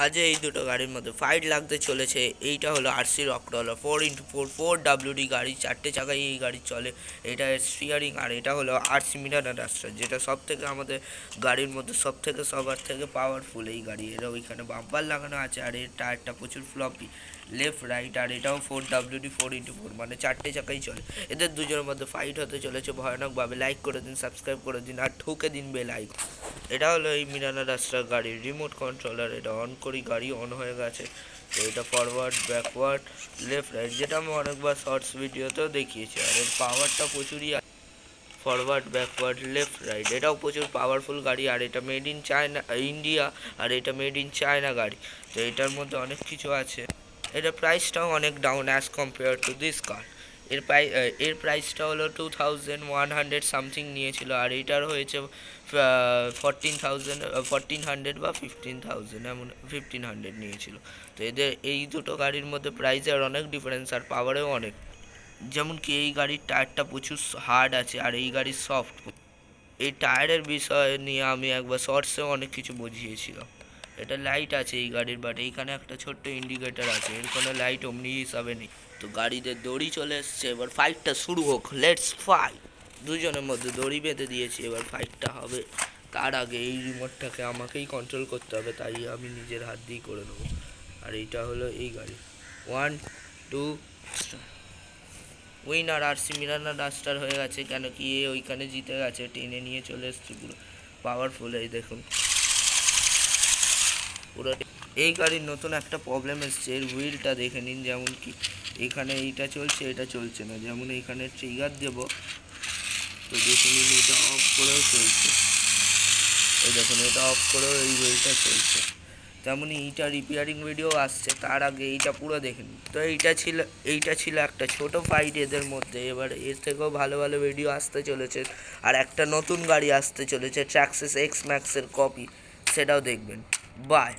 আজ এই দুটো গাড়ির মধ্যে ফাইট লাগতে চলেছে। এইটা হলো আরসি রকডলার 4x4 4WD গাড়ি, 4টে চাকায় এই গাড়ি চলে। এটা স্টিয়ারিং, আর এটা হলো আরসি মিরানা ডাস্টার, যেটা সব থেকে আমাদের গাড়ির মধ্যে সবার থেকে পাওয়ারফুল এই গাড়ি। এরা ওইখানে বাম্পার লাগানো আছে, আর এর টায়ারটা প্রচুর ফ্লপি, লেফট রাইট, আর এটাও 4WD 4x4, মানে 4টে চাকাই চলে। এদের দুজনের মধ্যে ফাইট হতে চলেছে ভয়ানকভাবে। লাইক করে দিন, সাবস্ক্রাইব করে দিন, আর ঠুকে দিন বেল আইকন। এটা হলো এই মিরানা ডাস্টার গাড়ির রিমোট কন্ট্রোলার। এটা অন করি, গাড়ি অন হয়ে গেছে। তো এটা ফরওয়ার্ড, ব্যাকওয়ার্ড, লেফট রাইট, যেটা আমি অনেকবার শর্টস ভিডিওতেও দেখিয়েছি। আর এর পাওয়ারটা প্রচুরই, ফরওয়ার্ড, ব্যাকওয়ার্ড, লেফট রাইট, এটাও প্রচুর পাওয়ারফুল গাড়ি। আর এটা মেড ইন চায়না, ইন্ডিয়া, আর এটা মেড ইন চায়না গাড়ি। তো এটার মধ্যে অনেক কিছু আছে। এটার প্রাইসটাও অনেক down as compare to this কার। এর প্রাইসটা হলো 2100 সামথিং নিয়েছিল, আর এটার হয়েছে 1400 বা 15,000, এমন 1500 নিয়েছিল। তো এদের এই দুটো গাড়ির মধ্যে প্রাইসের অনেক ডিফারেন্স, আর পাওয়ারেও অনেক। যেমন কি এই গাড়ির টায়ারটা প্রচুর হার্ড আছে, আর এই গাড়ির সফট। এই টায়ারের বিষয় নিয়ে আমি একবার শর্টসেও অনেক কিছু বুঝিয়েছিলাম। এটা লাইট আছে এই গাড়ির, বাট এইখানে একটা ছোট্ট ইন্ডিকেটার আছে, এর কোনো লাইট অমনি হিসাবে নেই। তো গাড়িতে দড়ি চলে এসছে, এবার ফাইটটা শুরু হোক, লেটস ফাইট। দুজনের মধ্যে দড়ি বেঁধে দিয়েছি, এবার ফাইটটা হবে। তার আগে এই রিমোটটাকে আমাকেই কন্ট্রোল করতে হবে, তাই আমি নিজের হাত দিয়েই করে নেবো। আর এইটা হলো এই গাড়ি। 1 2 উইনার আরসি মিরানা ডাস্টার হয়ে গেছে, কেন কি এ ওইখানে জিতে গেছে, টেনে নিয়ে চলে এসছে পুরো পাওয়ারফুল। এই দেখুন পুরো। এই গাড়ির নতুন একটা প্রবলেম এসছে, এর হুইলটা দেখে নিন। যেমন কি এখানে এইটা চলছে, এটা চলছে না। যেমন এইখানে ট্রিগার দেবো, তো দেখে নিন এটা অফ করেও চলছে। এই দেখুন এটা অফ করেও এই হুইলটা চলছে। তেমনই এইটা রিপেয়ারিং ভিডিও আসছে, তার আগে এইটা পুরো দেখে নিন। তো এইটা ছিল একটা ছোট ফাইট এদের মধ্যে। এবার এর থেকেও ভালো ভালো ভিডিও আসতে চলেছে, আর একটা নতুন গাড়ি আসতে চলেছে ট্র্যাক্সিস এক্স ম্যাক্সের কপি, সেটাও দেখবেন। বাই।